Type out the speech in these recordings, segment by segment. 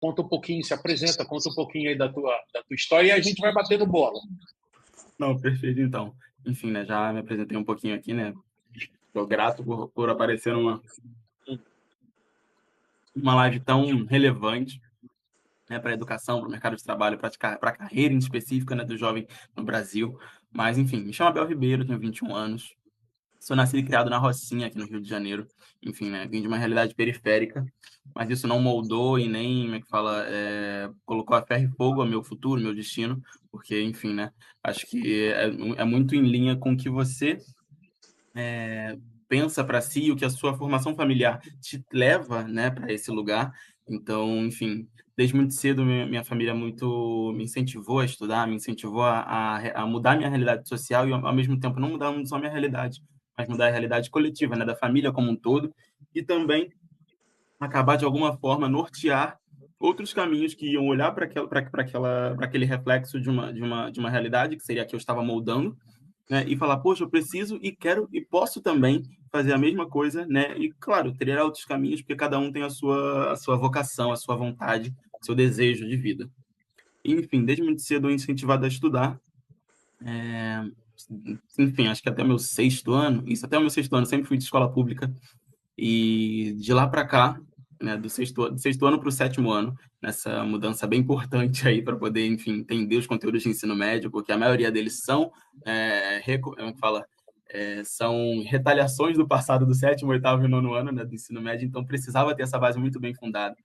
conta um pouquinho, se apresenta, conta um pouquinho aí da tua história e a gente vai batendo bola. Não, perfeito, então. Enfim, né, já me apresentei um pouquinho aqui, né? Estou grato por aparecer uma live tão relevante, né, para a educação, para o mercado de trabalho, para a carreira em específica, né, do jovem no Brasil. Mas, enfim, me chamo Abel Ribeiro, tenho 21 anos, sou nascido e criado na Rocinha, aqui no Rio de Janeiro. Enfim, né, vim de uma realidade periférica, mas isso não moldou e nem, como é que fala, colocou a ferro e fogo ao meu futuro, meu destino, porque, enfim, né, acho que é muito em linha com o que você pensa para si, o que a sua formação familiar te leva, né, para esse lugar. Então, enfim, desde muito cedo minha família muito me incentivou a estudar, me incentivou a mudar minha realidade social e ao mesmo tempo não mudar só minha realidade, mas mudar a realidade coletiva, né, da família como um todo, e também acabar de alguma forma nortear outros caminhos que iam olhar para aquele reflexo de uma realidade que seria a que eu estava moldando, né, e falar, poxa, eu preciso e quero e posso também fazer a mesma coisa, né? E claro, teria outros caminhos, porque cada um tem a sua vocação, a sua vontade, seu desejo de vida. Enfim, desde muito cedo eu incentivado a estudar. é, Enfim, acho que até o meu sexto ano, isso até o meu sexto ano, sempre fui de escola pública. E de lá para cá, né, do sexto ano para o sétimo ano, nessa mudança bem importante aí para poder, enfim, entender os conteúdos de ensino médio, porque a maioria deles são, como é que fala? São retaliações do passado do sétimo, oitavo e nono ano, né, do ensino médio, então precisava ter essa base muito bem fundada.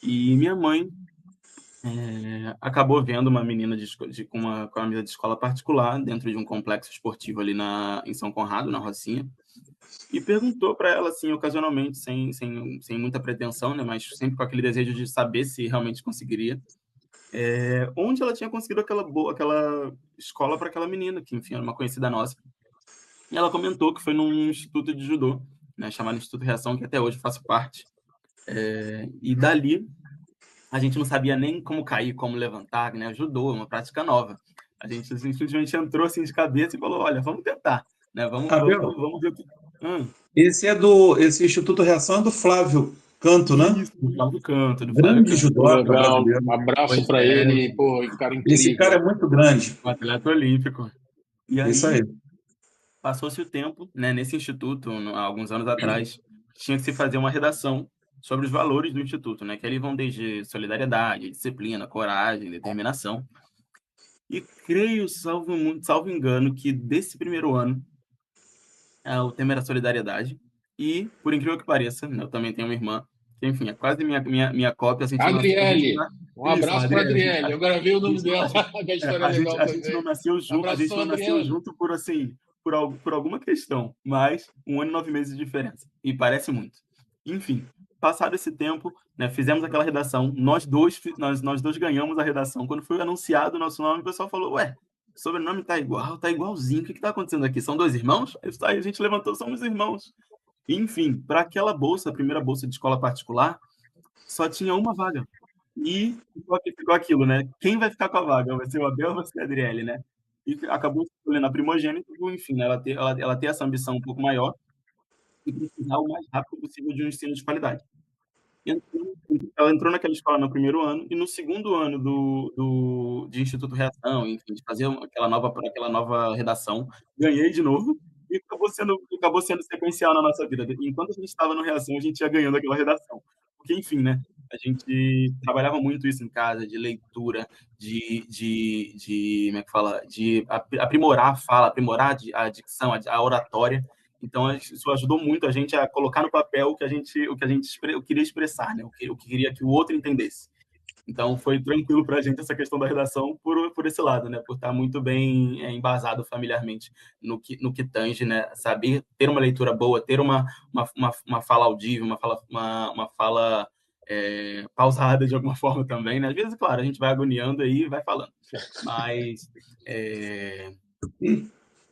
E minha mãe acabou vendo uma menina com uma menina de escola particular dentro de um complexo esportivo ali em São Conrado, na Rocinha, e perguntou para ela, assim, ocasionalmente, sem muita pretensão, né, mas sempre com aquele desejo de saber se realmente conseguiria, onde ela tinha conseguido aquela escola para aquela menina, que, enfim, era uma conhecida nossa. E ela comentou que foi num instituto de judô, né, chamado Instituto Reação, que até hoje faço parte. E dali, a gente não sabia nem como cair, como levantar, né, judô, uma prática nova. A gente simplesmente entrou assim de cabeça e falou, olha, vamos tentar, né, Abel, vamos ver o que... esse Instituto Reação é do Flávio Canto, né? Isso, do Flávio Canto, do Flávio Grande Canto. Que judoca legal, brasileiro. abraço Pois para é, ele, pô, cara Esse cara incrível. é muito grande. um atleta olímpico. E Isso aí, aí. passou-se o tempo, né, nesse instituto, há alguns anos atrás, tinha que se fazer uma redação sobre os valores do instituto, né, que ali vão desde solidariedade, disciplina, coragem, determinação. E creio, salvo engano, que desse primeiro ano, o tema era solidariedade. E, por incrível que pareça, né, eu também tenho uma irmã, que, enfim, é quase minha cópia, Adriele, um isso, a abraço para Adriele, Adriele. Eu gravei o a nome gente, não- dela, a gente, que a história é a gente, legal a gente não também. nasceu junto, a gente Abração, não nasceu Adriele. junto por assim, por alguma questão, mas 1 ano e 9 meses de diferença. E parece muito. Enfim, passado esse tempo, né, fizemos aquela redação, nós dois ganhamos a redação. Quando foi anunciado o nosso nome, o pessoal falou, ué, o sobrenome tá igualzinho, o que está acontecendo aqui? São dois irmãos? Aí a gente levantou, somos irmãos. Enfim, para aquela bolsa, a primeira bolsa de escola particular, só tinha uma vaga. E ficou aquilo, né? Quem vai ficar com a vaga? Vai ser o Abel ou vai ser a Adriele, né? E acabou escolhendo a primogênita, enfim, né? Ela ter essa ambição um pouco maior e precisar o mais rápido possível de um ensino de qualidade. Ela entrou naquela escola no primeiro ano e no segundo ano de Instituto Reação, enfim, de fazer aquela nova redação, ganhei de novo e acabou sendo sequencial na nossa vida. Enquanto a gente estava no Reação, a gente ia ganhando aquela redação. Porque, enfim, né? A gente trabalhava muito isso em casa, de leitura, como é que fala? De aprimorar a fala, aprimorar a dicção, a oratória. Então, isso ajudou muito a gente a colocar no papel o que queria expressar, né? O que queria que o outro entendesse. Então, foi tranquilo para a gente essa questão da redação por esse lado, né? Por estar muito bem embasado familiarmente no que tange, né? Saber ter uma leitura boa, ter uma fala audível, uma fala pausada de alguma forma também, né? Às vezes, claro, a gente vai agoniando aí e vai falando. Mas,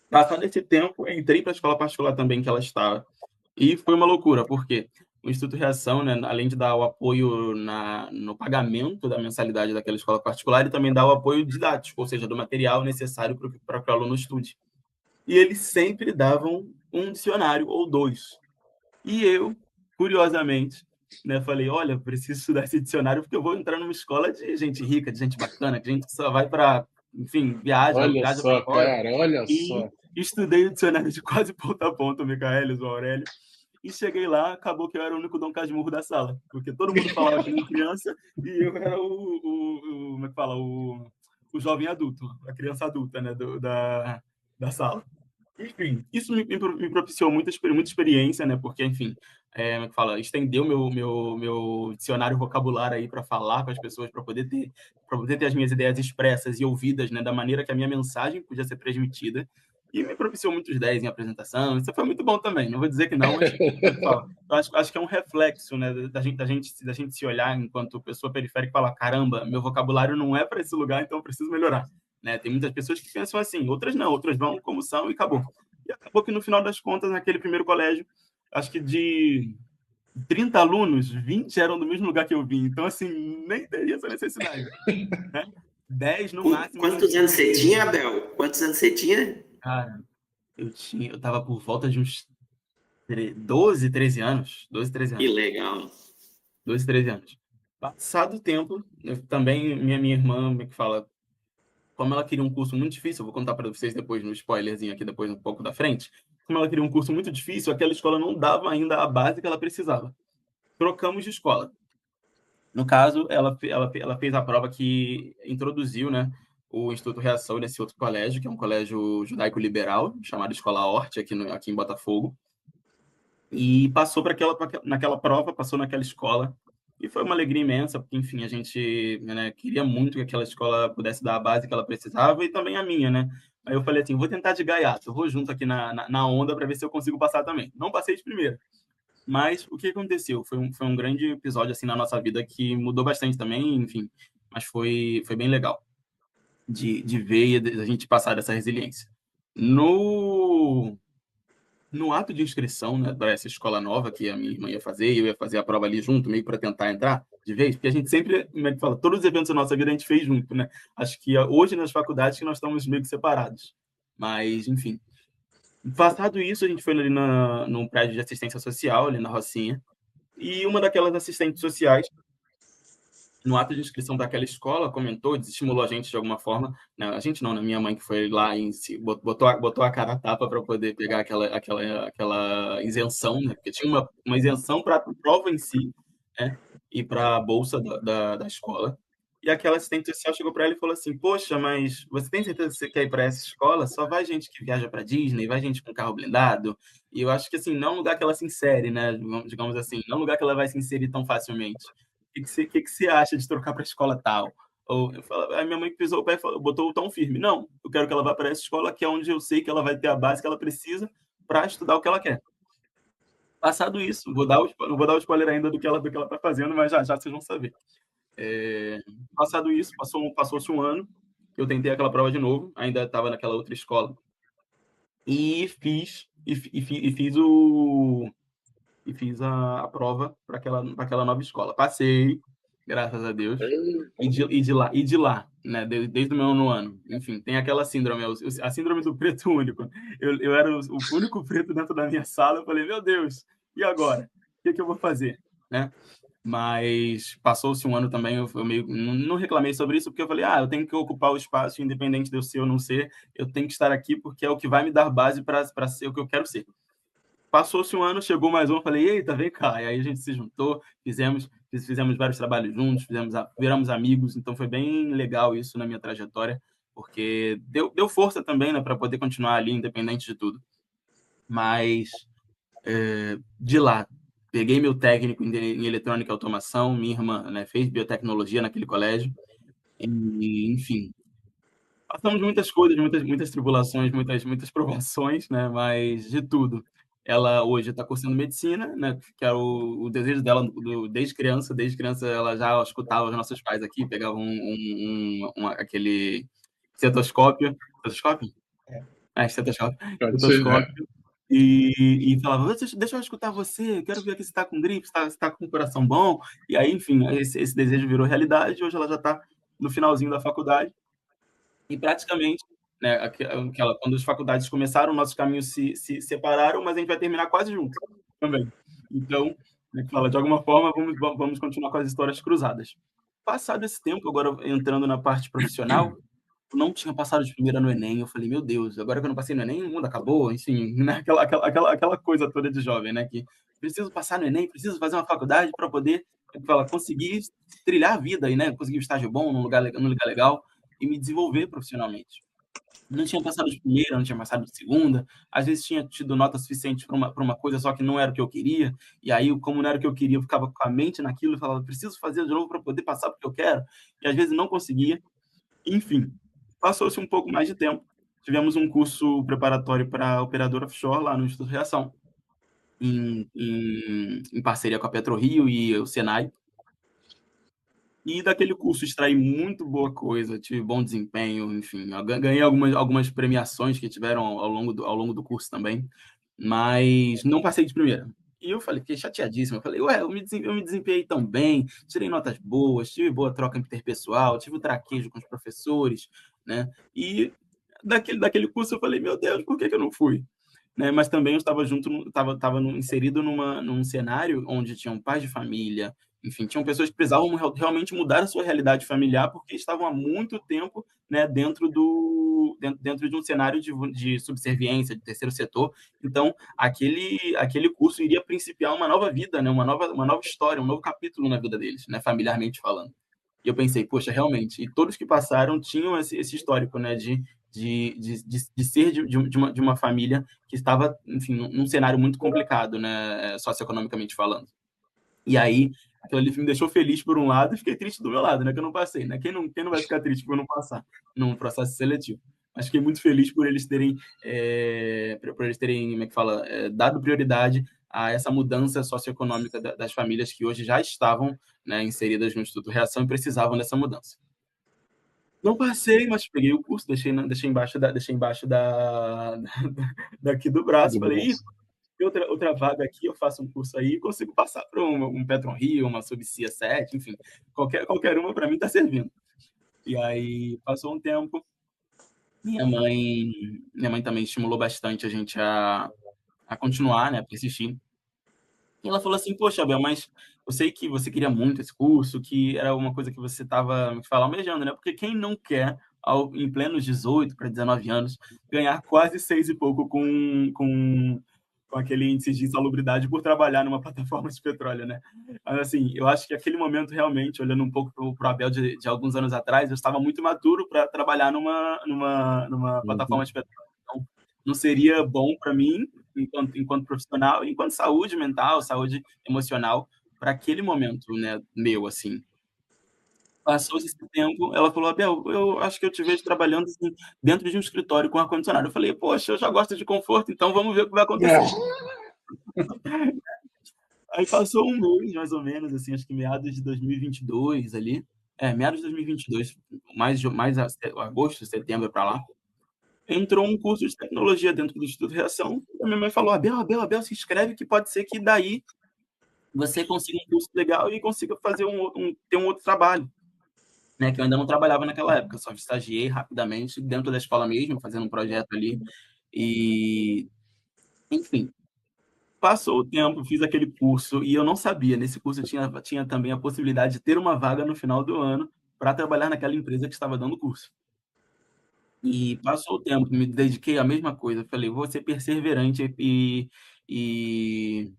passado esse tempo, entrei para a escola particular também que ela estava. E foi uma loucura, porque o Instituto Reação, né, além de dar o apoio no pagamento da mensalidade daquela escola particular, ele também dá o apoio didático, ou seja, do material necessário para que o aluno estude. E eles sempre davam um dicionário ou dois. E eu, curiosamente, né? Falei, olha, eu preciso estudar esse dicionário porque eu vou entrar numa escola de gente rica, de gente bacana, de gente que só vai para, enfim, Olha viaja para só, fora. cara, olha E só. estudei o dicionário de quase ponta a ponta, o Michaelis, o Aurélio. E cheguei lá, acabou que eu era o único Dom Casmurro da sala, porque todo mundo falava que nem criança e eu era como é que fala? O jovem adulto, a criança adulta, né, da sala. Enfim, isso me propiciou muita experiência, né? Porque, enfim, como é que fala? Estendeu meu dicionário vocabulário aí para falar com as pessoas, para poder ter as minhas ideias expressas e ouvidas, né? Da maneira que a minha mensagem podia ser transmitida. E me propiciou muitos 10 em apresentação. Isso foi muito bom também. Não vou dizer que não, mas como é que fala? Eu acho que é um reflexo, né? Da gente se olhar enquanto pessoa periférica e falar: caramba, meu vocabulário não é para esse lugar, então eu preciso melhorar. Né? Tem muitas pessoas que pensam assim, outras não, outras vão como são e acabou. E acabou que no final das contas, naquele primeiro colégio, acho que de 30 alunos, 20 eram do mesmo lugar que eu vim. Então, assim, nem teria essa necessidade. Né? 10 no máximo. Quantos anos você tinha, Abel? Quantos anos você tinha? Cara, eu tava por volta de uns 12, 13 anos. 12, 13 Que anos. legal. 12, 13 anos. Passado o tempo, também minha irmã, como é que fala, como ela queria um curso muito difícil, eu vou contar para vocês depois no spoilerzinho aqui, depois um pouco da frente, como ela queria um curso muito difícil, aquela escola não dava ainda a base que ela precisava. Trocamos de escola. No caso, ela fez a prova que introduziu, né, o Instituto Reação nesse outro colégio, que é um colégio judaico-liberal, chamado Escola Hort, aqui em Botafogo, e passou naquela prova, passou naquela escola, e foi uma alegria imensa, porque, enfim, a gente, né, queria muito que aquela escola pudesse dar a base que ela precisava, e também a minha, né? Aí eu falei assim, vou tentar de gaiato, eu vou junto aqui na onda para ver se eu consigo passar também. Não passei de primeira. Mas o que aconteceu? Foi um grande episódio, assim, na nossa vida que mudou bastante também, enfim, mas foi bem legal de ver e a gente passar dessa resiliência. No ato de inscrição, né, para essa escola nova que a minha irmã ia fazer, e eu ia fazer a prova ali junto, meio para tentar entrar de vez, porque a gente sempre, como é que fala, todos os eventos da nossa vida a gente fez junto, né? Acho que hoje nas faculdades que nós estamos meio que separados. Mas, enfim. Passado isso, a gente foi ali num prédio de assistência social, ali na Rocinha, e uma daquelas assistentes sociais, no ato de inscrição daquela escola, comentou, desestimulou a gente de alguma forma, né? A gente não, né? Minha mãe que foi lá em si, botou a cara a tapa para poder pegar aquela isenção, né? Porque tinha uma isenção para a prova em si, né? E para a bolsa da escola. E aquela assistente social chegou para ela e falou assim: poxa, mas você tem certeza que você quer ir para essa escola? Só vai gente que viaja para Disney, vai gente com carro blindado. E eu acho que assim, não é um lugar que ela se insere, né? Digamos assim, não é um lugar que ela vai se inserir tão facilmente. O que você acha de trocar para a escola tal? Ou eu falo, a minha mãe pisou o pé e botou o tom firme. Não, eu quero que ela vá para essa escola, que é onde eu sei que ela vai ter a base que ela precisa para estudar o que ela quer. Passado isso, não vou dar o spoiler ainda do que ela está fazendo, mas já vocês vão saber. Passado isso, passou-se um ano, eu tentei aquela prova de novo, ainda estava naquela outra escola, e fiz a prova para aquela nova escola. Passei, graças a Deus. E de lá, né? Desde o meu nono ano. Enfim, tem aquela síndrome, a síndrome do preto único. Eu era o único preto dentro da minha sala. Eu falei, meu Deus, e agora? O que eu vou fazer? Né? Mas passou-se um ano também, eu meio não reclamei sobre isso, porque eu falei, eu tenho que ocupar o espaço, independente de eu ser ou não ser, eu tenho que estar aqui, porque é o que vai me dar base para ser o que eu quero ser. Passou-se um ano, chegou mais um, eu falei, eita, vem cá. E aí a gente se juntou, fizemos vários trabalhos juntos, viramos amigos, então foi bem legal isso na minha trajetória, porque deu força também, né, para poder continuar ali, independente de tudo. Mas, de lá, peguei meu técnico em eletrônica e automação, minha irmã, né, fez biotecnologia naquele colégio, e, enfim, passamos muitas coisas, muitas tribulações, muitas provações, né? Mas de tudo. Ela hoje está cursando medicina, né? Que era o desejo dela desde criança. Desde criança ela já escutava os nossos pais aqui, pegavam aquele estetoscópio. Estetoscópio? Estetoscópio. Pode ser, né? Estetoscópio. E falava, deixa eu escutar você, quero ver aqui se está com gripe, se está com o coração bom. E aí, enfim, esse desejo virou realidade. Hoje ela já está no finalzinho da faculdade. E praticamente, né, quando as faculdades começaram, nossos caminhos se separaram, mas a gente vai terminar quase junto também. Então, Como é que fala? De alguma forma, vamos continuar com as histórias cruzadas. Passado esse tempo, agora entrando na parte profissional, eu não tinha passado de primeira no Enem. Eu falei, meu Deus, agora que eu não passei no Enem, o mundo acabou, enfim, né? Aquela coisa toda de jovem, né? Que preciso passar no Enem, preciso fazer uma faculdade para poder, como é que fala, conseguir trilhar a vida e, né? Conseguir um estágio bom, num lugar legal e me desenvolver profissionalmente. Não tinha passado de primeira, não tinha passado de segunda, às vezes tinha tido nota suficiente para uma coisa, só que não era o que eu queria, e aí, como não era o que eu queria, eu ficava com a mente naquilo e falava, preciso fazer de novo para poder passar porque eu quero, e às vezes não conseguia. Enfim, passou-se um pouco mais de tempo, tivemos um curso preparatório para operador offshore lá no Instituto Reação, em parceria com a PetroRio e o Senai. E daquele curso extraí muito boa coisa, tive bom desempenho, enfim, eu ganhei algumas premiações que tiveram ao longo do curso também, mas não passei de primeira. E eu falei, fiquei chateadíssimo. Eu falei, ué, eu me desempenhei tão bem, tirei notas boas, tive boa troca interpessoal, tive o traquejo com os professores, né? E daquele curso eu falei, meu Deus, por que que eu não fui? Né? Mas também eu estava inserido num cenário onde tinham pais de família, enfim, tinham pessoas que precisavam realmente mudar a sua realidade familiar porque estavam há muito tempo, né, dentro de um cenário de subserviência, de terceiro setor. Então, aquele curso iria principiar uma nova vida, né, uma nova história, um novo capítulo na vida deles, né, familiarmente falando. E eu pensei, poxa, realmente, e todos que passaram tinham esse histórico, né, de ser de uma família que estava, enfim, num cenário muito complicado, né, socioeconomicamente falando. E aí, aquilo ali me deixou feliz por um lado e fiquei triste do meu lado, né, que eu não passei, né? Quem não vai ficar triste por não passar num processo seletivo? Mas fiquei muito feliz por eles terem, como é que fala, dado prioridade a essa mudança socioeconômica das famílias que hoje já estavam, né, inseridas no Instituto Reação e precisavam dessa mudança. Não passei, mas peguei o curso, deixei embaixo daqui do braço, falei, ih, tem outra vaga aqui, eu faço um curso aí e consigo passar para um PetroRio, uma Subsea 7, enfim, qualquer uma para mim está servindo. E aí passou um tempo, minha mãe, minha mãe também estimulou bastante a gente a continuar, né, a persistir. E ela falou assim, poxa, Abel, mas eu sei que você queria muito esse curso, que era uma coisa que você estava, almejando, né? Porque quem não quer, em plenos 18 para 19 anos, ganhar quase 6 e pouco com aquele índice de insalubridade por trabalhar numa plataforma de petróleo, né? Mas, assim, eu acho que aquele momento, realmente, olhando um pouco para o Abel de alguns anos atrás, eu estava muito maduro para trabalhar numa plataforma de petróleo. Então, não seria bom para mim enquanto profissional, enquanto saúde mental, saúde emocional, para aquele momento, né, meu, assim. Passou esse tempo, ela falou, Abel, eu acho que eu te vejo trabalhando assim, dentro de um escritório com ar-condicionado. Eu falei, poxa, eu já gosto de conforto, então vamos ver o que vai acontecer. Aí passou um mês, mais ou menos, assim, acho que meados de 2022 ali. Meados de 2022, agosto, setembro para lá. Entrou um curso de tecnologia dentro do Instituto Reação. E a minha mãe falou, Abel, se inscreve que pode ser que daí você consiga um curso legal e consiga fazer ter um outro trabalho, né? Que eu ainda não trabalhava naquela época, só estagiei rapidamente dentro da escola mesmo, fazendo um projeto ali. E, enfim, passou o tempo, fiz aquele curso e eu não sabia. Nesse curso eu tinha também a possibilidade de ter uma vaga no final do ano para trabalhar naquela empresa que estava dando o curso. E passou o tempo, me dediquei à mesma coisa. Falei, vou ser perseverante e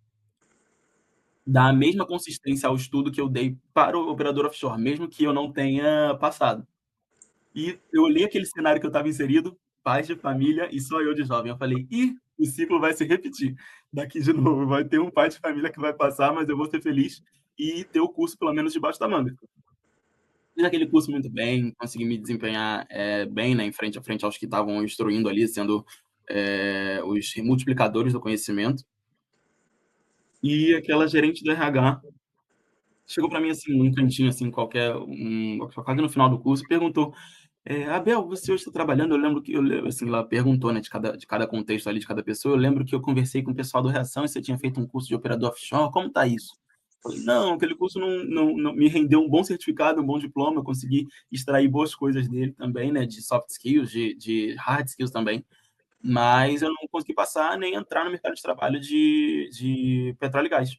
dar a mesma consistência ao estudo que eu dei para o operador offshore, mesmo que eu não tenha passado. E eu olhei aquele cenário que eu estava inserido, pais de família e só eu de jovem. Eu falei, ih, o ciclo vai se repetir daqui de novo. Vai ter um pai de família que vai passar, mas eu vou ser feliz e ter o curso pelo menos debaixo da manga. Fiz aquele curso muito bem, consegui me desempenhar bem, né, em frente aos que estavam instruindo ali, sendo os multiplicadores do conhecimento. E aquela gerente do RH chegou para mim assim, num cantinho assim, quase no final do curso, perguntou: Abel, você hoje está trabalhando? Eu lembro que assim, ela perguntou, né, de cada contexto ali, de cada pessoa. Eu lembro que eu conversei com o pessoal do Reação e você tinha feito um curso de operador offshore. Como tá isso? Falei, não, aquele curso não me rendeu um bom certificado, um bom diploma. Eu consegui extrair boas coisas dele também, né, de soft skills, de hard skills também. Mas eu não consegui passar nem entrar no mercado de trabalho de petróleo e gás.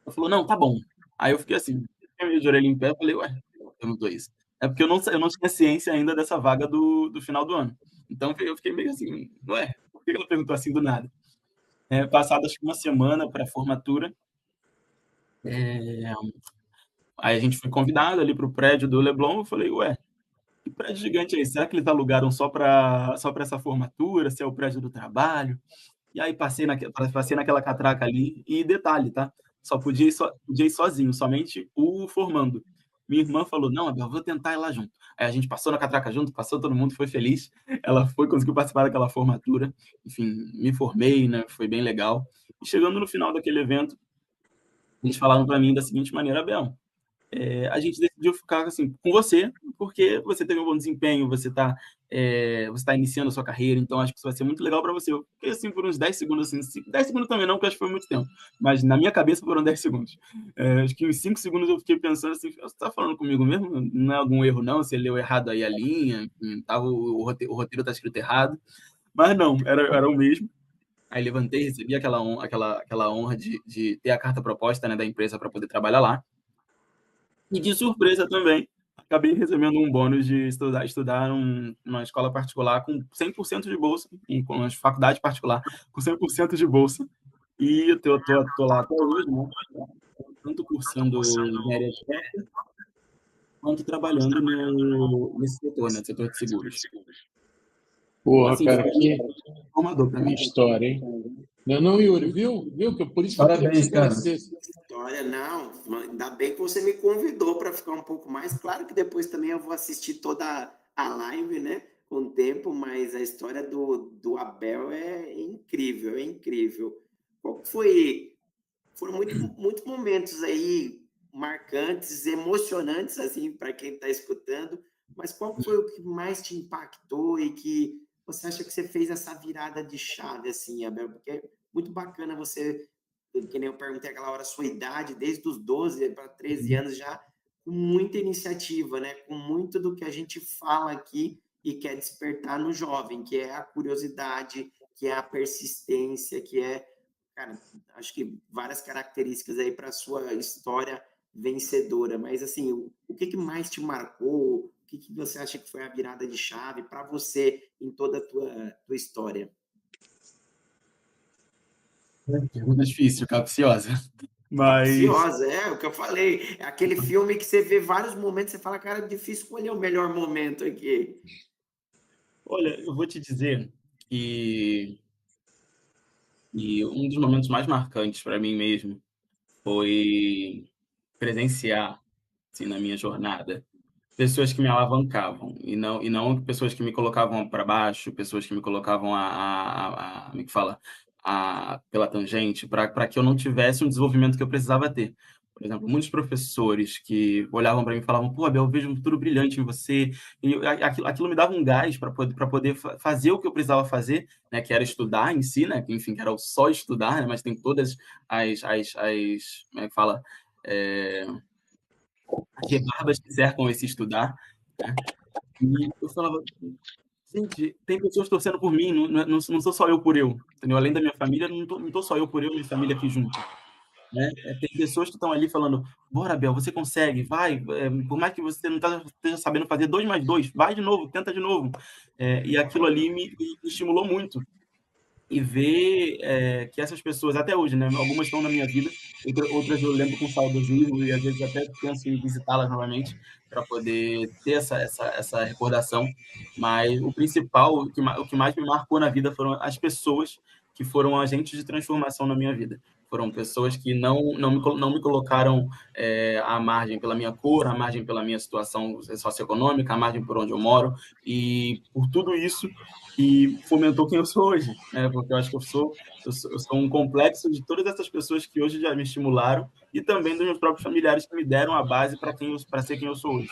Ela falou, não, tá bom. Aí eu fiquei assim, meio de orelha em pé, falei, ué, eu não tô isso. É porque eu não tinha ciência ainda dessa vaga do final do ano. Então eu fiquei meio assim, ué, por que ela perguntou assim do nada? Passado acho que uma semana para a formatura, aí a gente foi convidado ali para o prédio do Leblon, eu falei, ué, que prédio gigante é esse? Será que eles alugaram só para essa formatura? Se é o prédio do trabalho? E aí passei naquela catraca ali, e detalhe, tá? Só podia ir sozinho, somente o formando. Minha irmã falou, não, Abel, vou tentar ir lá junto. Aí a gente passou na catraca junto, passou todo mundo, foi feliz. Ela conseguiu participar daquela formatura. Enfim, me formei, né? Foi bem legal. E chegando no final daquele evento, eles falaram para mim da seguinte maneira, Abel, a gente decidiu ficar assim com você, porque você teve um bom desempenho, você tá iniciando a sua carreira, então acho que isso vai ser muito legal para você. Eu fiquei assim por uns 10 segundos, assim, 10 segundos também não, porque acho que foi muito tempo, mas na minha cabeça foram 10 segundos. Acho que uns 5 segundos eu fiquei pensando assim, você tá falando comigo mesmo? Não é algum erro não? Você leu errado aí a linha, enfim, o roteiro tá escrito errado, mas não, era o mesmo. Aí levantei, recebi aquela honra de ter a carta proposta, né, da empresa para poder trabalhar lá. E de surpresa também, acabei recebendo um bônus de estudar numa escola particular com 100% de bolsa, com uma faculdade particular com 100% de bolsa. E eu tô lá até hoje, né? Tanto cursando engenharia de software, quanto trabalhando nesse setor, né? Setor de seguros. Então, Porra, assim, cara, foi formador para que mim. história, hein? Não, não, Yuri, viu? Viu? Por isso que eu queria que Parabéns, você cara. conhecesse. Olha, não, ainda bem que você me convidou para ficar um pouco mais. Claro que depois também eu vou assistir toda a live, né? Com o tempo, mas a história do Abel é incrível, é incrível. Qual que foi? Foram muitos momentos aí marcantes, emocionantes, assim, para quem está escutando, mas qual que foi o que mais te impactou e que você acha que você fez essa virada de chave, assim, Abel? Porque é muito bacana você, que nem eu perguntei aquela hora, a sua idade, desde os 12 para 13 anos já, com muita iniciativa, né? Com muito do que a gente fala aqui e quer despertar no jovem, que é a curiosidade, que é a persistência, que é, cara, acho que várias características aí para a sua história vencedora, mas assim, o que mais te marcou? O que você acha que foi a virada de chave para você em toda a tua história? Pergunta difícil, capciosa. Mas, Capciosa, é o que eu falei. É aquele filme que você vê vários momentos, você fala, cara, é difícil escolher o melhor momento aqui. olha, eu vou te dizer que um dos momentos mais marcantes para mim mesmo foi presenciar, assim, na minha jornada, pessoas que me alavancavam e não pessoas que me colocavam para baixo, pessoas que me colocavam como é que fala? Pela tangente, para que eu não tivesse o desenvolvimento que eu precisava ter. Por exemplo, muitos professores que olhavam para mim e falavam, pô, Abel, eu vejo um futuro brilhante em você. E aquilo me dava um gás para poder fazer o que eu precisava fazer, né, que era estudar em si, né, que, enfim, que era só estudar, né, mas tem todas como é que fala? É, as rebardas que cercam esse estudar, né? E eu falava, gente, tem pessoas torcendo por mim, não sou só eu por eu, entendeu? Além da minha família, não tô só eu por eu, minha família aqui junto, né? Tem pessoas que estão ali falando, bora, Bel, você consegue, vai, por mais que você não esteja sabendo fazer 2 mais 2, vai de novo, tenta de novo. E aquilo ali me estimulou muito. E ver que essas pessoas, até hoje, né? Algumas estão na minha vida, outras eu lembro com saudosismo e às vezes até penso em visitá-las novamente para poder ter essa recordação. Mas o principal, o que mais me marcou na vida foram as pessoas que foram agentes de transformação na minha vida. Foram pessoas que não me colocaram à margem pela minha cor, à margem pela minha situação socioeconômica, à margem por onde eu moro. E por tudo isso, que fomentou quem eu sou hoje, né? Porque eu acho que eu sou um complexo de todas essas pessoas que hoje já me estimularam e também dos meus próprios familiares que me deram a base para ser quem eu sou hoje.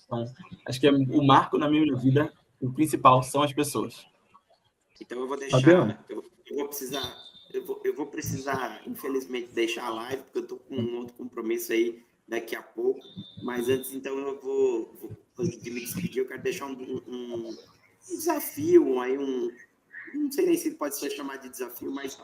Então, acho que o marco na minha vida, o principal, são as pessoas. Então eu vou Abel, deixar, eu vou precisar, eu vou precisar, infelizmente, deixar a live, porque eu estou com um outro compromisso aí daqui a pouco. Mas antes, então, antes de me despedir, eu quero deixar um desafio, aí não sei nem se pode ser chamado de desafio, mas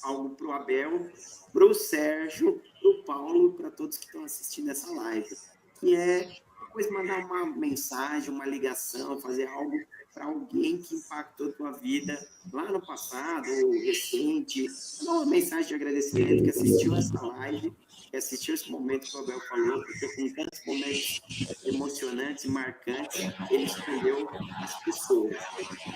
algo para o Abel, para o Sérgio, para o Paulo, para todos que estão assistindo essa live, que é depois mandar uma mensagem, uma ligação, fazer algo para alguém que impactou a tua vida lá no passado, ou recente, uma mensagem de agradecimento que assistiu essa live, que assistiu esse momento que o Abel falou, porque com tantos momentos emocionantes e marcantes, ele escolheu as pessoas.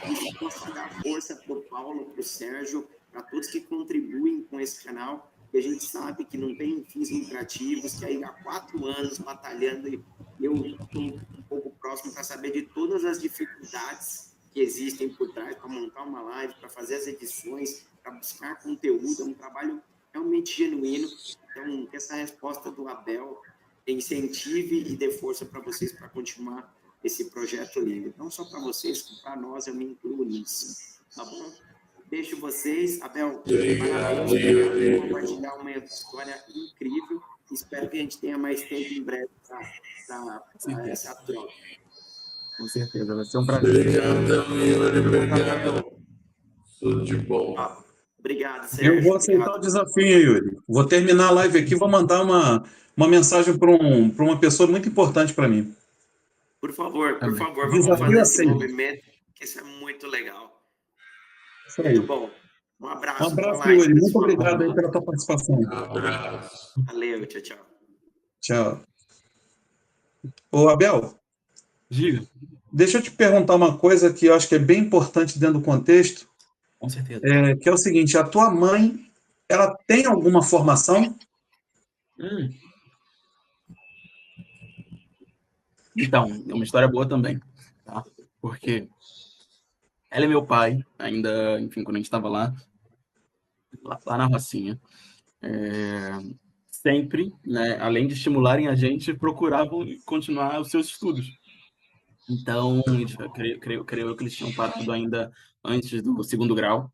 Isso possa dar força para o Paulo, para o Sérgio, para todos que contribuem com esse canal, que a gente sabe que não tem fins lucrativos, que aí há 4 anos batalhando, e eu estou um pouco próximo para saber de todas as dificuldades que existem por trás para montar uma live, para fazer as edições, para buscar conteúdo, é um trabalho realmente genuíno. Então, que essa resposta do Abel incentive e dê força para vocês para continuar esse projeto lindo. Não só para vocês, como para nós, eu me incluo nisso. Tá bom? Deixo vocês, Abel, parabéns por compartilhar uma história incrível. Espero que a gente tenha mais tempo em breve para essa troca. Com certeza, vai ser um prazer. Obrigado, Yuri. Obrigado. Tudo de bom. Obrigado, Sérgio. Eu vou aceitar o desafio, Yuri. Vou terminar a live aqui, vou mandar uma mensagem para uma pessoa muito importante para mim. Por favor, vamos Desafio fazer esse aceito. movimento, que isso é muito legal. Isso aí. Muito bom. Um abraço. Um abraço, Boa live, Yuri. Muito pessoal. obrigado aí pela tua participação. Abraço. Valeu, tchau, tchau. Tchau. Ô, Abel, Diga. deixa eu te perguntar uma coisa que eu acho que é bem importante dentro do contexto, Com certeza. que é o seguinte: a tua mãe, ela tem alguma formação? Então, é uma história boa também, tá? Porque ela é meu pai, ainda, enfim, quando a gente estava lá na Rocinha, sempre, né, além de estimularem a gente, procuravam continuar os seus estudos. Então, creio que eles tinham parado ainda antes do 2º grau,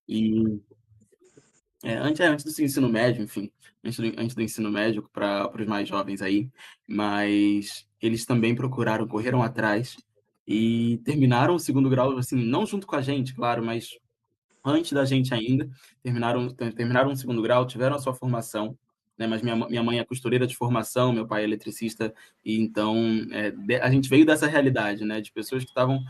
e antes do ensino médio, enfim, antes do ensino médio para os mais jovens aí, mas eles também correram atrás e terminaram o 2º grau, assim, não junto com a gente, claro, mas antes da gente ainda, terminaram o 2º grau, tiveram a sua formação, né, mas minha mãe é costureira de formação, meu pai é eletricista, e então a gente veio dessa realidade, né, de pessoas que estavam...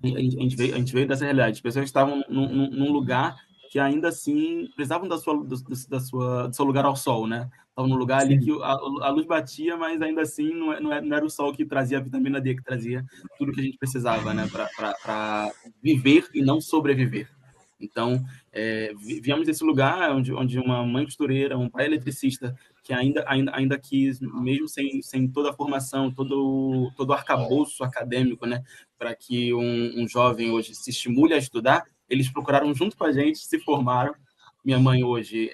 A gente veio dessa realidade, de pessoas que estavam num lugar que ainda assim precisavam do seu lugar ao sol, né? Estavam num lugar ali que a luz batia, mas ainda assim não era o sol que trazia a vitamina D, que trazia tudo que a gente precisava, né? Para viver e não sobreviver. Então, viemos desse lugar onde uma mãe costureira, um pai eletricista, que ainda quis, mesmo sem toda a formação, todo o arcabouço acadêmico, né, para que um jovem hoje se estimule a estudar, eles procuraram junto com a gente, se formaram. Minha mãe hoje,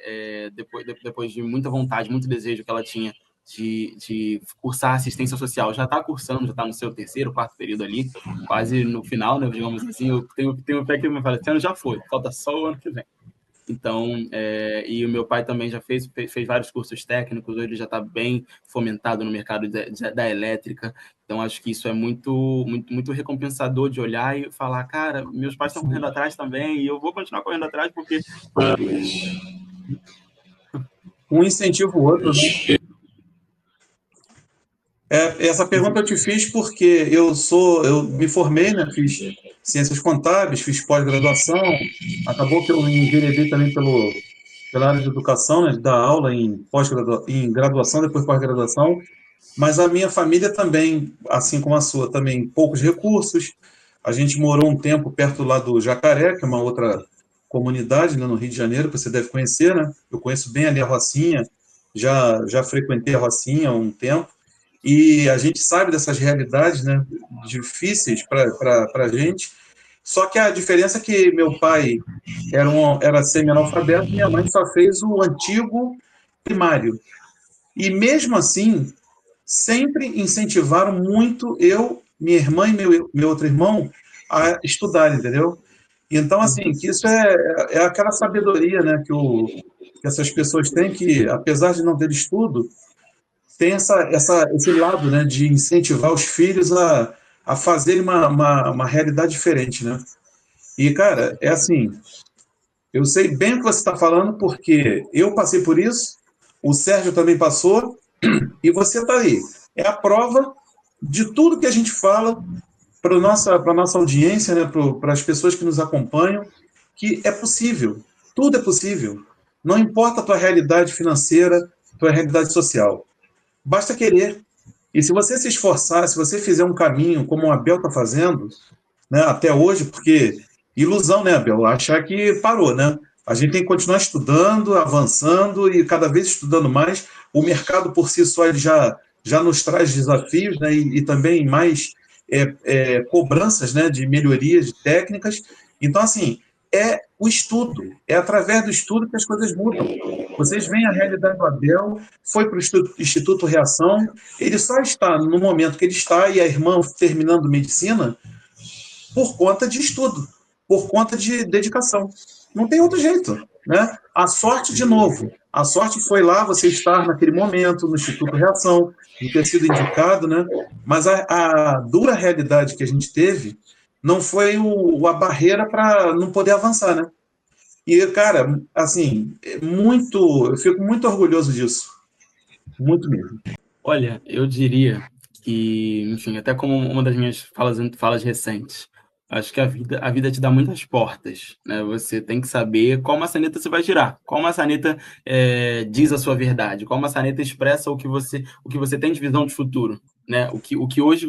depois de muita vontade, muito desejo que ela tinha de cursar assistência social, já está cursando, já está no seu 3º, 4º período ali, quase no final, né, digamos assim. Eu tenho fé que me fala, esse ano já foi, falta só o ano que vem. Então, e o meu pai também já fez vários cursos técnicos, hoje ele já está bem fomentado no mercado da elétrica. Então, acho que isso é muito, muito, muito recompensador de olhar e falar, cara, meus pais estão correndo atrás também, e eu vou continuar correndo atrás porque... Um incentiva o outro, né? Essa pergunta eu te fiz porque eu me formei, né? Fiz ciências contábeis, fiz pós-graduação, acabou que eu me enveredei também pela área de educação, né? De dar aula em graduação, depois pós-graduação, mas a minha família também, assim como a sua, também poucos recursos. A gente morou um tempo perto lá do Jacaré, que é uma outra comunidade, né, no Rio de Janeiro, que você deve conhecer, né? Eu conheço bem ali a Rocinha, já frequentei a Rocinha há um tempo, e a gente sabe dessas realidades, né, difíceis para a gente. Só que a diferença é que meu pai era semi-analfabeto e minha mãe só fez o antigo primário. E mesmo assim, sempre incentivaram muito eu, minha irmã e meu outro irmão a estudar, entendeu? Então, assim, que isso é aquela sabedoria, né, que essas pessoas têm, que, apesar de não ter estudo, tem esse lado, né, de incentivar os filhos a a fazerem uma realidade diferente, né? E, cara, é assim, eu sei bem o que você está falando, porque eu passei por isso, o Sérgio também passou, e você está aí. É a prova de tudo que a gente fala para a nossa audiência, né, para as pessoas que nos acompanham, que é possível, tudo é possível. Não importa a tua realidade financeira, tua realidade social. Basta querer. E se você se esforçar, se você fizer um caminho como o Abel está fazendo, né, até hoje, porque ilusão, né, Abel? Achar que parou, né? A gente tem que continuar estudando, avançando e cada vez estudando mais. O mercado por si só ele já nos traz desafios, né, e também mais cobranças, né, de melhorias de técnicas. Então, assim, é o estudo, é através do estudo que as coisas mudam. Vocês veem a realidade do Abel, foi para o Instituto Reação, ele só está no momento que ele está, e a irmã terminando medicina, por conta de estudo, por conta de dedicação. Não tem outro jeito, né? A sorte, de novo, a sorte foi lá você estar naquele momento no Instituto Reação, de ter sido indicado, né? Mas a dura realidade que a gente teve não foi a barreira para não poder avançar, né? E, cara, assim, eu fico muito orgulhoso disso. Muito mesmo. Olha, eu diria que, enfim, até como uma das minhas falas recentes, acho que a vida te dá muitas portas, né? Você tem que saber qual maçaneta você vai girar, qual maçaneta diz a sua verdade, qual maçaneta expressa o que você tem de visão de futuro, né? O que hoje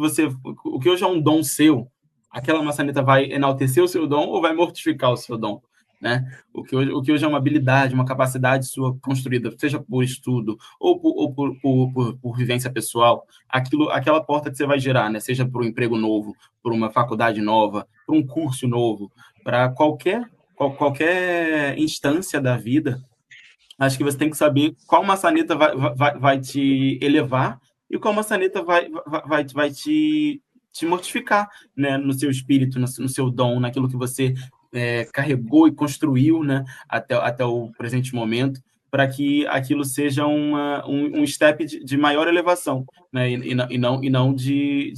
é um dom seu, aquela maçaneta vai enaltecer o seu dom ou vai mortificar o seu dom? Né? O que hoje é uma habilidade, uma capacidade sua construída, seja por estudo ou por vivência pessoal, aquela porta que você vai girar, né? Seja por um emprego novo, por uma faculdade nova, por um curso novo, para qualquer instância da vida, acho que você tem que saber qual maçaneta vai te elevar e qual maçaneta vai te mortificar, né? No seu espírito, no seu dom, naquilo que você carregou e construiu, né, até o presente momento, para que aquilo seja um step de maior elevação, né, e não de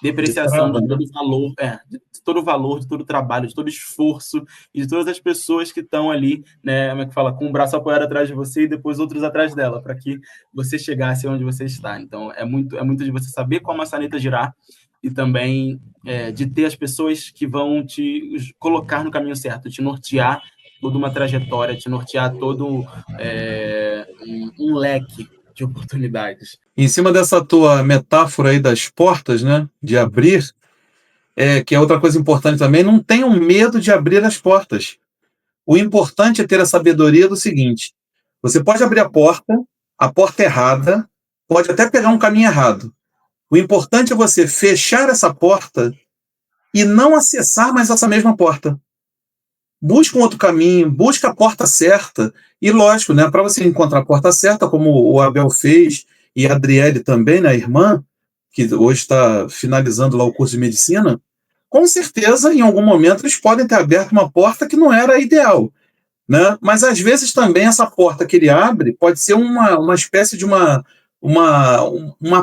depreciação de todo o valor, de todo o valor, de todo o trabalho, de todo o esforço e de todas as pessoas que estão ali, né, como é que fala, com o braço apoiado atrás de você e depois outros atrás dela, para que você chegasse onde você está. Então, é muito de você saber qual maçaneta girar e também de ter as pessoas que vão te colocar no caminho certo, te nortear toda uma trajetória, te nortear todo um leque de oportunidades. Em cima dessa tua metáfora aí das portas, né, de abrir, que é outra coisa importante também, não tenham medo de abrir as portas. O importante é ter a sabedoria do seguinte: você pode abrir a porta errada, pode até pegar um caminho errado. O importante é você fechar essa porta e não acessar mais essa mesma porta. Busca um outro caminho, busca a porta certa. E lógico, né, para você encontrar a porta certa, como o Abel fez, e a Adriele também, né, a irmã, que hoje está finalizando lá o curso de medicina, com certeza, em algum momento, eles podem ter aberto uma porta que não era ideal, né? Mas, às vezes, também essa porta que ele abre pode ser uma espécie de uma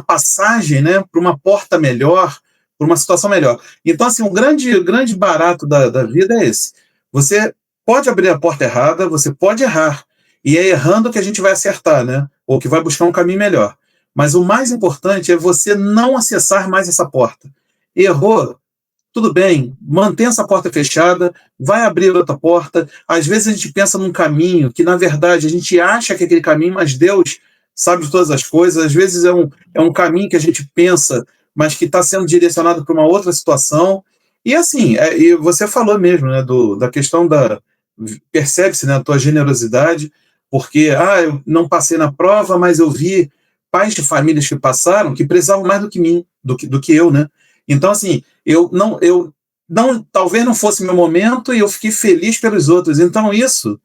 passagem, né, para uma porta melhor, para uma situação melhor. Então, assim, o grande barato da vida é esse. Você pode abrir a porta errada, você pode errar, e é errando que a gente vai acertar, né? Ou que vai buscar um caminho melhor. Mas o mais importante é você não acessar mais essa porta. Errou, tudo bem, mantém essa porta fechada, vai abrir outra porta. Às vezes a gente pensa num caminho que, na verdade, a gente acha que é aquele caminho, mas Deus sabe de todas as coisas. Às vezes é um caminho que a gente pensa, mas que está sendo direcionado para uma outra situação. E assim, e você falou mesmo, né, da questão percebe-se, né, a tua generosidade, porque eu não passei na prova, mas eu vi pais de famílias que passaram que precisavam mais do que mim, do que eu, né? Então, assim, eu talvez não fosse meu momento e eu fiquei feliz pelos outros. Então, isso,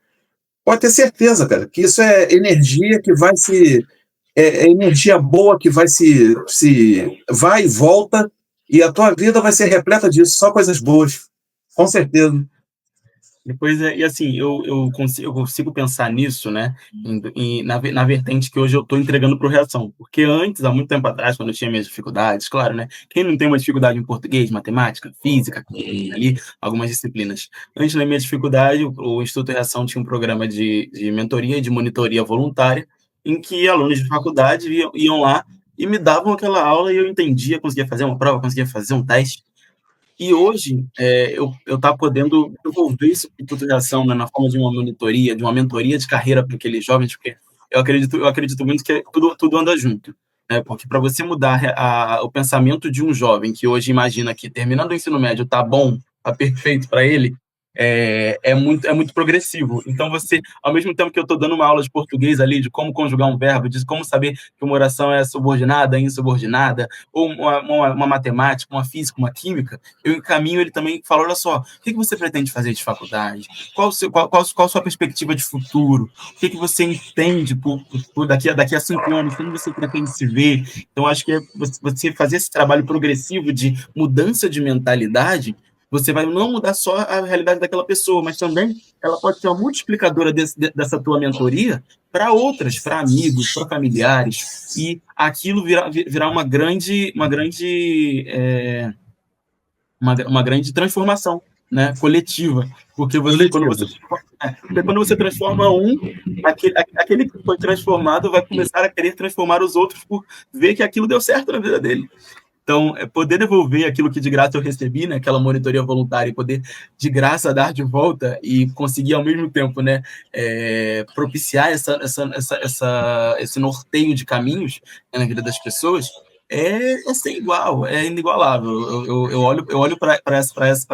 pode ter certeza, cara, que isso é energia que vai é energia boa que vai vai e volta, e a tua vida vai ser repleta disso, só coisas boas, com certeza. Depois, e assim, eu consigo pensar nisso, né, na vertente que hoje eu estou entregando para o Reação. Porque antes, há muito tempo atrás, quando eu tinha minhas dificuldades, claro, né, quem não tem uma dificuldade em português, matemática, física, ali, algumas disciplinas. Antes da minha dificuldade, o Instituto Reação tinha um programa de mentoria e de monitoria voluntária, em que alunos de faculdade iam lá e me davam aquela aula e eu entendia, conseguia fazer uma prova, conseguia fazer um teste. E hoje, eu tá podendo desenvolver esse tipo de ação, né, na forma de uma monitoria, de uma mentoria de carreira para aqueles jovens, porque eu acredito muito que tudo anda junto, né? Porque para você mudar o pensamento de um jovem que hoje imagina que terminando o ensino médio tá bom, tá perfeito para ele, é muito progressivo. Então você, ao mesmo tempo que eu estou dando uma aula de português ali, de como conjugar um verbo, de como saber que uma oração é subordinada, insubordinada, ou uma matemática, uma física, uma química, eu encaminho ele também e falo, olha só, o que você pretende fazer de faculdade? Qual a sua perspectiva de futuro? O que você entende daqui a 5 anos? Como você pretende se ver? Então, acho que você fazer esse trabalho progressivo de mudança de mentalidade, você vai não mudar só a realidade daquela pessoa, mas também ela pode ser uma multiplicadora dessa tua mentoria para outras, para amigos, para familiares, e aquilo virar uma grande transformação, né, coletiva, porque quando você transforma aquele que foi transformado vai começar a querer transformar os outros por ver que aquilo deu certo na vida dele. Então, poder devolver aquilo que de graça eu recebi, né, aquela monitoria voluntária, e poder de graça dar de volta e conseguir ao mesmo tempo, né, propiciar esse norteio de caminhos, né, na vida das pessoas, é sem igual, é inigualável. Eu olho para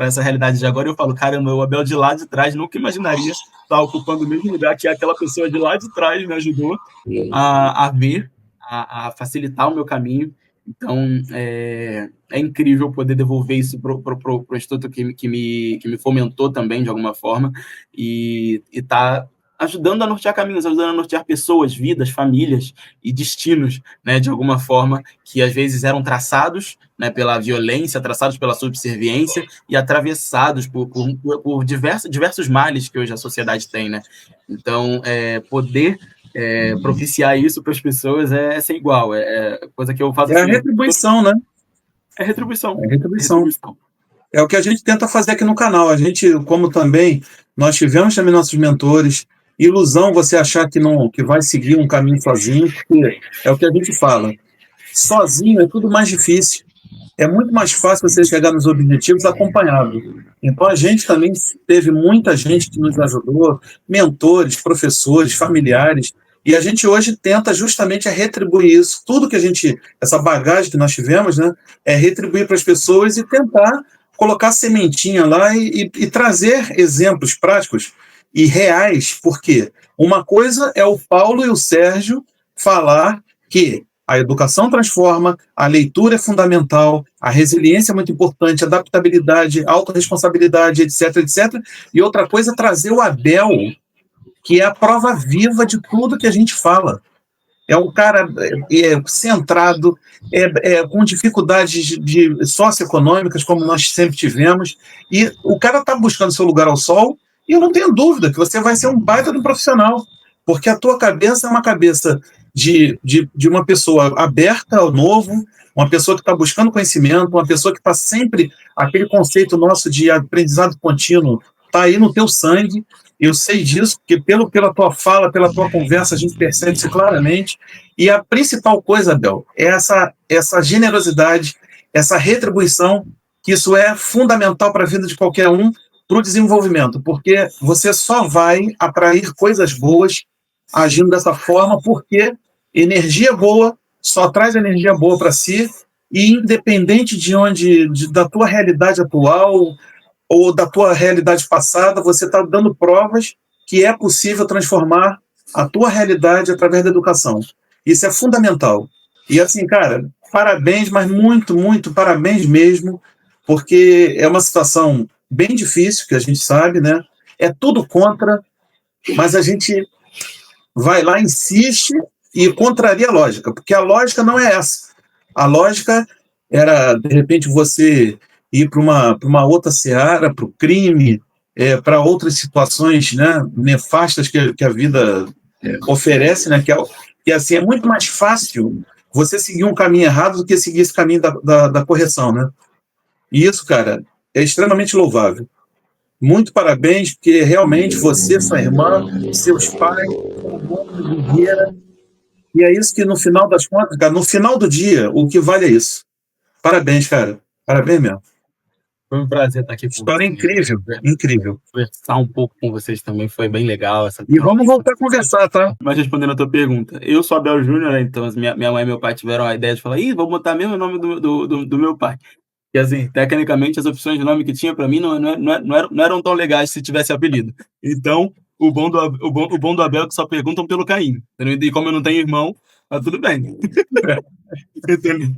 essa realidade de agora e eu falo, caramba, o Abel de lá de trás nunca imaginaria estar ocupando o mesmo lugar que aquela pessoa de lá de trás me ajudou a ver, a facilitar o meu caminho. Então, é incrível poder devolver isso para o instituto que me fomentou também, de alguma forma, e tá ajudando a nortear caminhos, ajudando a nortear pessoas, vidas, famílias e destinos, né, de alguma forma, que às vezes eram traçados, né, pela violência, traçados pela subserviência e atravessados por diversos males que hoje a sociedade tem, né? Então, poder propiciar isso para as pessoas é sem igual, coisa que eu faço É a retribuição, né? É retribuição. É retribuição. É o que a gente tenta fazer aqui no canal. A gente, como também, nós tivemos também nossos mentores. Ilusão você achar que vai seguir um caminho sozinho, porque é o que a gente fala. Sozinho é tudo mais difícil. É muito mais fácil você chegar nos objetivos acompanhado. Então, a gente também teve muita gente que nos ajudou, mentores, professores, familiares, e a gente hoje tenta justamente retribuir isso, tudo que essa bagagem que nós tivemos, né, é retribuir para as pessoas e tentar colocar sementinha lá e trazer exemplos práticos e reais, porque uma coisa é o Paulo e o Sérgio falar que a educação transforma, a leitura é fundamental, a resiliência é muito importante, adaptabilidade, autorresponsabilidade, etc, etc. E outra coisa é trazer o Abel, que é a prova viva de tudo que a gente fala. É um cara centrado, com dificuldades socioeconômicas, como nós sempre tivemos, e o cara está buscando seu lugar ao sol, e eu não tenho dúvida que você vai ser um baita de um profissional, porque a tua cabeça é uma cabeça de uma pessoa aberta ao novo, uma pessoa que está buscando conhecimento, uma pessoa que está sempre, aquele conceito nosso de aprendizado contínuo, está aí no teu sangue. Eu sei disso, porque pela tua fala, pela tua conversa, a gente percebe isso claramente. E a principal coisa, Abel, é essa generosidade, essa retribuição, que isso é fundamental para a vida de qualquer um, para o desenvolvimento, porque você só vai atrair coisas boas agindo dessa forma, porque energia boa só traz energia boa para si, e independente da tua realidade atual ou da tua realidade passada, você está dando provas que é possível transformar a tua realidade através da educação. Isso é fundamental. E assim, cara, parabéns, mas muito, muito parabéns mesmo, porque é uma situação bem difícil, que a gente sabe, né? É tudo contra, mas a gente vai lá, insiste e contraria a lógica, porque a lógica não é essa. A lógica era, de repente, você ir para uma outra seara, para o crime, para outras situações, né, nefastas que a vida oferece, né, que assim, é muito mais fácil você seguir um caminho errado do que seguir esse caminho da correção, né? E isso, cara, é extremamente louvável. Muito parabéns, porque realmente você, sua irmã, seus pais, são bons de guerreira, e é isso que no final das contas, cara, no final do dia, o que vale é isso. Parabéns, cara. Parabéns mesmo. Foi um prazer estar aqui com História vocês. incrível, incrível. Conversar um pouco com vocês também foi bem legal. E vamos voltar a conversar, tá? Mas respondendo a tua pergunta, eu sou Abel Júnior, né? Então minha mãe e meu pai tiveram a ideia de falar, vou botar mesmo o nome do meu pai. E assim, tecnicamente, as opções de nome que tinha para mim não eram tão legais se tivesse apelido. Então, o bom do Abel é que só perguntam pelo Caim. E como eu não tenho irmão, tá tudo bem. Entendeu?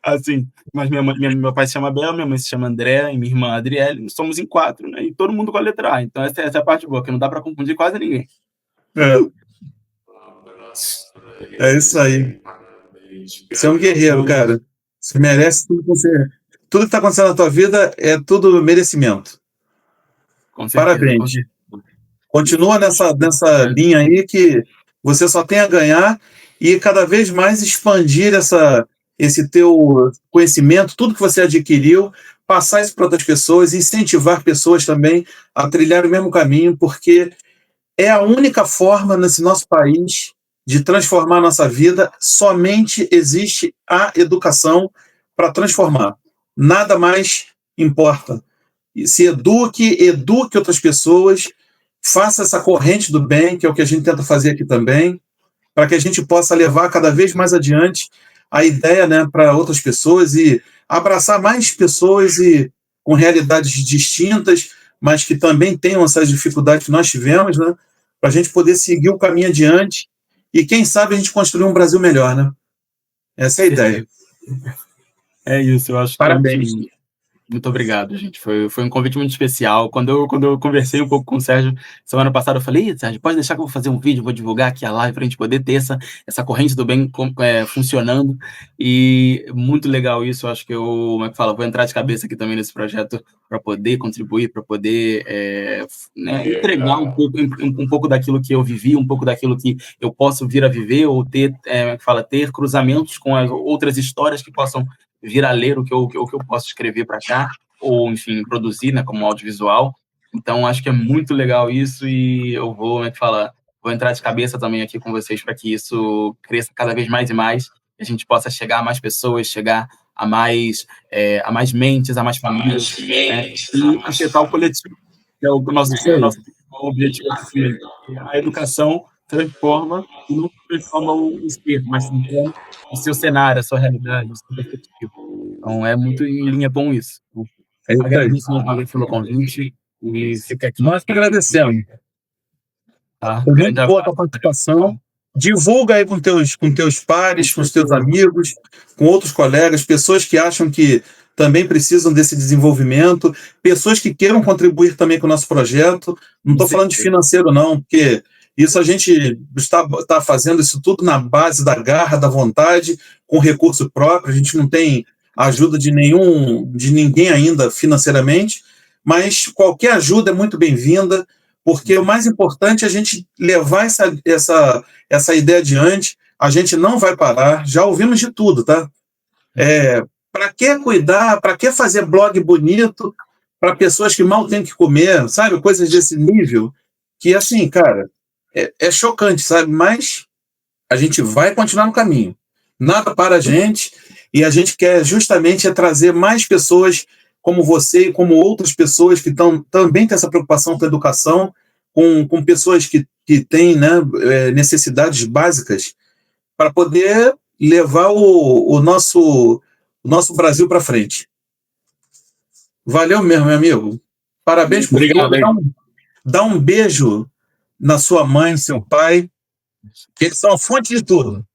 Assim, mas meu pai se chama Abel, minha mãe se chama André e minha irmã Adriele, somos em 4, né? E todo mundo com a letra A. Então essa é a parte boa, que não dá para confundir quase ninguém. É isso aí. Você é um guerreiro, cara. Você merece tudo que você... Tudo que está acontecendo na tua vida é tudo merecimento. Com certeza, Parabéns. com certeza. Continua nessa linha aí que você só tem a ganhar e cada vez mais expandir esse teu conhecimento, tudo que você adquiriu, passar isso para outras pessoas, incentivar pessoas também a trilhar o mesmo caminho, porque é a única forma nesse nosso país de transformar a nossa vida. Somente existe a educação para transformar. Nada mais importa. Se eduque outras pessoas, faça essa corrente do bem, que é o que a gente tenta fazer aqui também, para que a gente possa levar cada vez mais adiante a ideia, né, para outras pessoas e abraçar mais pessoas e com realidades distintas, mas que também tenham essas dificuldades que nós tivemos, né, para a gente poder seguir o caminho adiante e, quem sabe, a gente construir um Brasil melhor, né? Essa é a ideia. É isso, eu acho. Parabéns. Muito obrigado, gente. Foi um convite muito especial. Quando eu conversei um pouco com o Sérgio semana passada, eu falei, Sérgio, pode deixar que eu vou fazer um vídeo, vou divulgar aqui a live para a gente poder ter essa corrente do bem funcionando. E muito legal isso. Eu acho que como é que fala? Vou entrar de cabeça aqui também nesse projeto para poder contribuir, para poder entregar um pouco daquilo que eu vivi, um pouco daquilo que eu posso vir a viver, ou ter cruzamentos com as outras histórias que possam vir a ler o que eu posso escrever para cá, ou, enfim, produzir, né, como audiovisual. Então, acho que é muito legal isso e eu vou entrar de cabeça também aqui com vocês para que isso cresça cada vez mais e mais, que a gente possa chegar a mais pessoas, chegar a mais mentes, a mais famílias, né, e afetar o coletivo, que é o nosso objetivo aqui. A educação transforma e não transforma o ser, mas transforma o seu cenário, a sua realidade, o seu perspectiva. Então, é muito em linha com isso. Agradeço mais uma vez pelo convite e fica aqui. Nós que agradecemos. Tá? Foi muito boa a tua participação. Divulga aí com teus pares, com os teus amigos, com outros colegas, pessoas que acham que também precisam desse desenvolvimento, pessoas que queiram contribuir também com o nosso projeto. Não estou falando de financeiro, não, porque isso a gente está fazendo isso tudo na base da garra, da vontade, com recurso próprio. A gente não tem ajuda de ninguém ainda financeiramente, mas qualquer ajuda é muito bem-vinda, porque o mais importante é a gente levar essa ideia adiante. A gente não vai parar, já ouvimos de tudo, tá? Para que cuidar, para que fazer blog bonito para pessoas que mal têm que comer, sabe? Coisas desse nível, que assim, cara, é chocante, sabe? Mas a gente vai continuar no caminho. Nada para a gente, e a gente quer justamente trazer mais pessoas como você e como outras pessoas que também têm essa preocupação com a educação, com pessoas que têm, né, necessidades básicas, para poder levar o nosso Brasil para frente. Valeu mesmo, meu amigo. Parabéns por tudo. Dá um beijo na sua mãe, no seu pai, que eles são a fonte de tudo.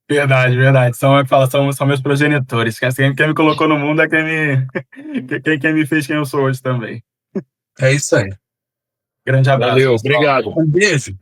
Verdade. São meus progenitores. Quem me colocou no mundo é quem me fez quem eu sou hoje também. É isso aí. Grande abraço. Valeu, obrigado. Um beijo.